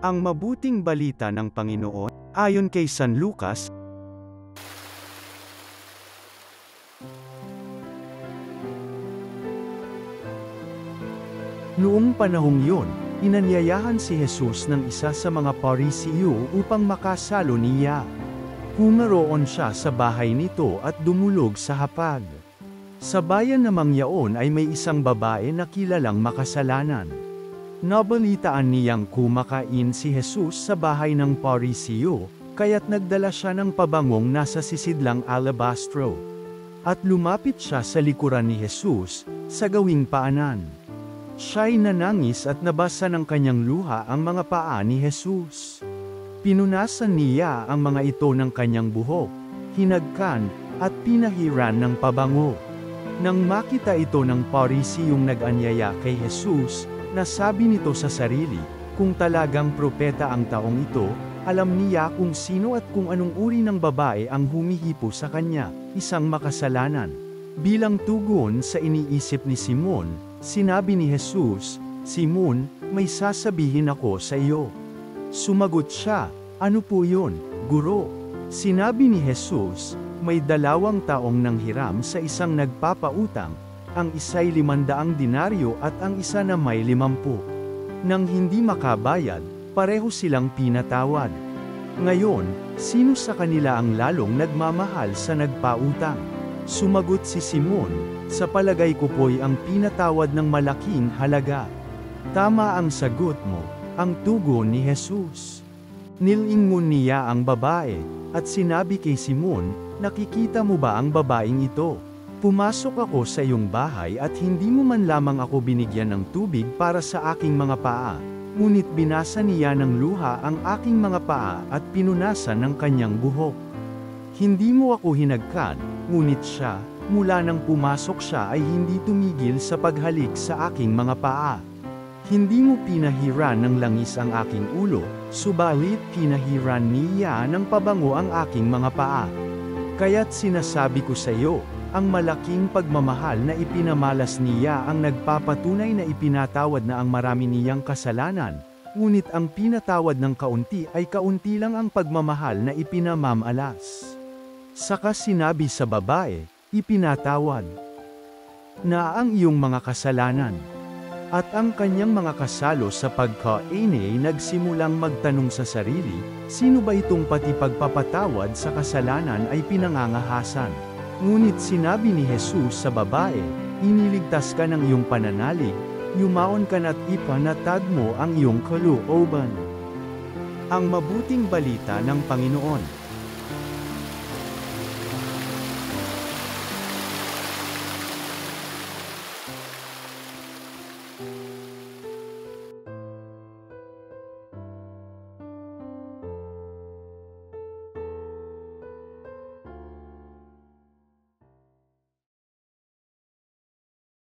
Ang mabuting balita ng Panginoon, ayon kay San Lucas. Noong panahong yun, inanyayahan si Jesus ng isa sa mga Parisiyo upang makasalo niya. Pumaroon siya sa bahay nito at dumulog sa hapag. Sa bayan namang yaon ay may isang babae na kilalang makasalanan. Nabalitaan niyang kumakain si Jesus sa bahay ng Parisiyo, kaya't nagdala siya ng pabangong nasa sisidlang alabastro. At lumapit siya sa likuran ni Jesus, sa gawing paanan. Siya'y nanangis at nabasa ng kanyang luha ang mga paa ni Jesus. Pinunasan niya ang mga ito ng kanyang buhok, hinagkan, at pinahiran ng pabango. Nang makita ito ng Parisiyong nag-anyaya kay Jesus, nasabi nito sa sarili, kung talagang propeta ang taong ito, alam niya kung sino at kung anong uri ng babae ang humihipo sa kanya, isang makasalanan. Bilang tugon sa iniisip ni Simon, sinabi ni Jesus, "Simon, may sasabihin ako sa iyo." Sumagot siya, "Ano po yun, Guro?" Sinabi ni Jesus, "May 2 taong nanghiram sa isang nagpapautang, ang isa'y 500 denaryo at ang isa na may 50. Nang hindi makabayad, pareho silang pinatawad. Ngayon, sino sa kanila ang lalong nagmamahal sa nagpautang?" Sumagot si Simon, "Sa palagay ko po'y ang pinatawad ng malaking halaga." "Tama ang sagot mo," ang tugon ni Jesus. Nilingon niya ang babae, at sinabi kay Simon, "Nakikita mo ba ang babaeng ito? Pumasok ako sa iyong bahay at hindi mo man lamang ako binigyan ng tubig para sa aking mga paa, ngunit binasa niya ng luha ang aking mga paa at pinunasan ng kanyang buhok. Hindi mo ako hinagkan, ngunit siya, mula nang pumasok siya ay hindi tumigil sa paghalik sa aking mga paa. Hindi mo pinahiran ng langis ang aking ulo, subalit pinahiran niya ng pabango ang aking mga paa. Kaya't sinasabi ko sa iyo, ang malaking pagmamahal na ipinamalas niya ang nagpapatunay na ipinatawad na ang marami niyang kasalanan, ngunit ang pinatawad ng kaunti ay kaunti lang ang pagmamahal na ipinamamalas." Saka sinabi sa babae, "Ipinatawad na ang iyong mga kasalanan." At ang kanyang mga kasalo sa pagkain ay nagsimulang magtanong sa sarili, sino ba itong pati pagpapatawad sa kasalanan ay pinangangahasan? Ngunit sinabi ni Jesus sa babae, "Iniligtas ka ng iyong pananalig, yumaon ka na't ipanatag mo ang iyong kalooban." Ang mabuting balita ng Panginoon.